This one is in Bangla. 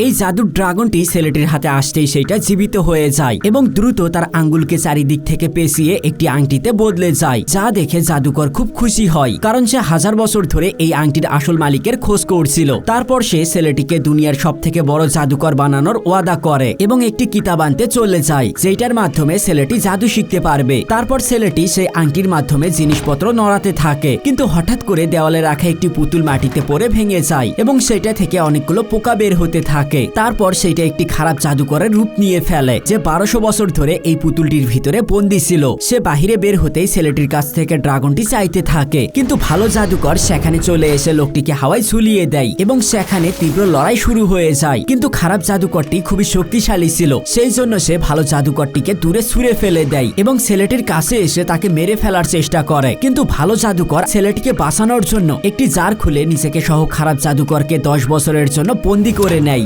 এই জাদুর ড্রাগনটি ছেলেটির হাতে আসতেই সেটা জীবিত হয়ে যায় এবং দ্রুত তার আঙ্গুলকে চারিদিক থেকে পেঁচিয়ে একটি আংটিতে বদলে যায়, যা দেখে জাদুকর খুব খুশি হয়, কারণ সে 1000 বছর ধরে এই আংটির আসল মালিকের খোঁজ করছিল। তারপর সে ছেলেটিকে দুনিয়ার সবথেকে বড় জাদুকর বানানোর ওয়াদা করে এবং একটি কিতাব আনতে চলে যায়, যেটার মাধ্যমে ছেলেটি জাদু শিখতে পারবে। তারপর ছেলেটি সেই আংটির মাধ্যমে জিনিসপত্র নড়াতে থাকে, কিন্তু হঠাৎ করে দেওয়ালে রাখা একটি পুতুল মাটিতে পড়ে ভেঙে যায় এবং সেটা থেকে অনেকগুলো পোকা বের হতে থাকে। তারপর সেটা একটি খারাপ জাদুকরের রূপ নিয়ে ফেলে, যে 1200 বছর ধরে এই পুতুলটির ভিতরে বন্দী ছিল। সে বাহিরে বের হতেই ছেলেটির কাছ থেকে ড্রাগনটি চাইতে থাকে, কিন্তু ভালো জাদুকর সেখানে চলে এসে লোকটিকে হাওয়ায় ঝুলিয়ে দেয় এবং সেখানে তীব্র লড়াই শুরু হয়ে যায়। কিন্তু খারাপ জাদুকরটি খুবই শক্তিশালী ছিল, সেই জন্য সে ভালো জাদুকরটিকে দূরে ছুঁড়ে ফেলে দেয় এবং ছেলেটির কাছে এসে তাকে মেরে ফেলার চেষ্টা করে। কিন্তু ভালো জাদুকর ছেলেটিকে বাঁচানোর জন্য একটি জার খুলে নিজেকে সহ খারাপ জাদুকরকে 10 বছরের জন্য বন্দী করে নেয়।